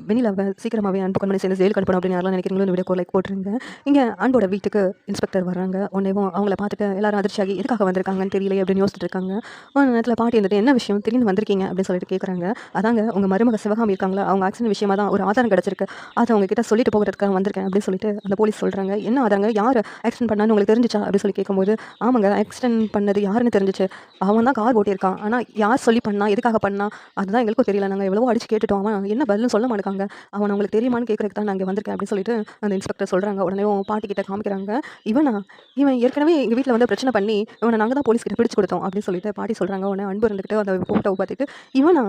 வெண்ணிலாவ சீக்கிரமாவே அன்பு கண்மணி சேர்ந்து ஜெயிலுக்கு அனுப்பணும் அப்படின்னு யாரெல்லாம் நினைக்கிறீங்களோ இந்த வீடியோக்கு லைக் போட்டுருங்க. இங்கே அன்போட வீட்டுக்கு இன்ஸ்பெக்டர் வர்றாங்க. உடனேவும் அவங்கள பார்த்துட்டு எல்லாரும் அதிர்ச்சியாகி எதுக்காக வந்திருக்காங்கன்னு தெரியலையே அப்படின்னு யோசிச்சுட்டு இருக்காங்க. ஒரு நேரத்தில் பாட்டி இருந்துட்டு என்ன விஷயம் திடீர்னு வந்திருக்கீங்க அப்படின்னு சொல்லிட்டு கேட்குறாங்க. அதாங்க உங்கள் மருமக சிவகாமி இருக்காங்களா, அவங்க ஆக்சிடென்ட் விஷயமா தான் ஒரு ஆதாரம் கிடச்சிருக்கு, அதை அவங்க கிட்ட சொல்லிட்டு போகிறதுக்காக வந்திருக்கேன் அப்படின்னு சொல்லிட்டு அந்த போலீஸ் சொல்கிறாங்க. என்ன ஆதாரங்க, யார் ஆக்சிடென்ட் பண்ணான்னு உங்களுக்கு தெரிஞ்சிச்சா அப்படின்னு சொல்லி கேட்கும்போது, ஆமாங்க ஆக்சிடென்ட் பண்ணது யாருன்னு தெரிஞ்சிச்சு, அவன் தான் கார் ஓட்டியிருக்கான், ஆனால் யார் சொல்லி பண்ணா எதுக்காக பண்ணா அதுதான் எங்களுக்கும் தெரியல, நாங்கள் எவ்வளவோ அடிச்சு கேட்டுட்டோம், அவன் என்ன பதிலும் சொல்ல மாட்டாங்க, அவன் உங்களுக்கு தெரியுமான்னு கேட்கறதுக்கு தான் நான் இங்கே வந்திருக்கேன் அப்படின்னு சொல்லிட்டு அந்த இன்ஸ்பெக்டர் சொல்கிறாங்க. உடனே பாட்டி கிட்ட காமிக்கிறாங்க. இவனா, இவன் ஏற்கனவே எங்கள் வீட்டில் வந்து பிரச்சனை பண்ணி இவனை நாங்கள் தான் போலீஸ் கிட்ட பிடிச்சு கொடுத்தோம் அப்படின்னு சொல்லிட்டு பாட்டி சொல்கிறாங்க. உடனே அன்பு இருந்துக்கிட்டு அந்த ஃபோட்டோவை பார்த்துட்டு இவனா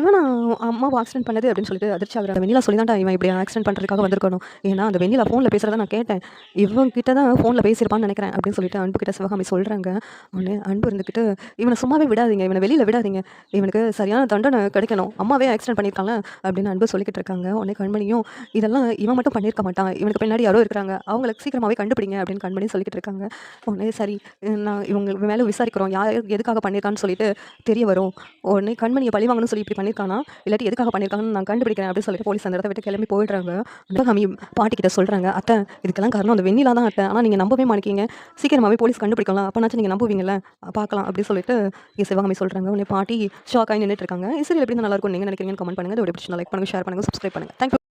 இவனா அம்மாவை ஆக்சிடென்ட் பண்ணது அப்படின்னு சொல்லிட்டு அதிர்ச்சி ஆகுறாங்க. வெண்ணிலா சொல்லி தான்டா இவன் இப்படி ஆக்சிடென்ட் பண்ணுறதுக்காக வந்திருக்கணும், ஏன்னா அந்த வெண்ணிலா ஃபோனில் பேசுகிறத நான் கேட்டேன், இவன் கிட்ட தான் ஃபோனில் பேசியிருப்பான்னு நினைக்கிறேன் அப்படின்னு சொல்லிட்டு அன்பு கிட்ட சிவகாமி சொல்கிறாங்க. உடனே அன்பு இருந்துக்கிட்டு இவனை சும்மாவே விடாதீங்க, இவனை வெளியில் விடாதீங்க, இவனுக்கு சரியான தண்டனை கிடைக்கணும், அம்மாவே ஆக்சிடென்ட் பண்ணியிருக்காங்க அப்படின்னு அன்பு சொல்லிக்கிட்டு இருக்காங்க. உடனே கண்மணியும் இதெல்லாம் இவன் மட்டும் பண்ணியிருக்க மாட்டான், இவனுக்கு பின்னாடி யாரோ இருக்கிறாங்க, அவங்களுக்கு சீக்கிரமாகவே கண்டுபிடிங்க அப்படின்னு கண்மணி சொல்லிக்கிட்டு இருக்காங்க. உடனே சரி, நான் இவங்க மேலே விசாரிக்கிறோம், யார் எதுக்காக பண்ணியிருக்கான்னு சொல்லிட்டு தெரிய வரும், உடனே கண்மணியை பழி வாங்கணும்னு சொல்லி இப்படி பண்ணியிருக்கானா இல்லாட்டி எதுக்காக பண்ணியிருக்காங்கன்னு நான் கண்டுபிடிக்கிறேன் அப்படின்னு சொல்லிட்டு போலீஸ் அந்த இடத்த விட்டு கிளம்பி போயிடுறாங்க. சிவகாமி பாட்டிக்கிட்ட சொல்கிறாங்க, அத்தை இதுக்கெல்லாம் காரணம் அந்த வெண்ணிலா தான் அத்தை, ஆனால் நீங்கள் நம்பவே மாட்டேங்க, சீக்கிரமாகவே போலீஸ் கண்டுபிடிக்கலாம், அப்போனாச்சும் நீங்கள் நம்புவீங்கல்ல, பார்க்கலாம் அப்படின்னு சொல்லிட்டு சிவகாமி சொல்கிறாங்க. உடனே பாட்டி ஷாக்காகி நின்றுட்டு இருக்காங்க. சரி எப்படி நல்லா இருக்கும் நீங்கள் நினைக்கிறீங்கன்னு கமெண்ட் பண்ணுங்கள். இதோட பிடிச்சி லைக் பண்ணுங்கள், ஷேர் பண்ணுங்கள், சப்ஸ்கிரைப் பண்ணுங்கள். தேங்க்யூ.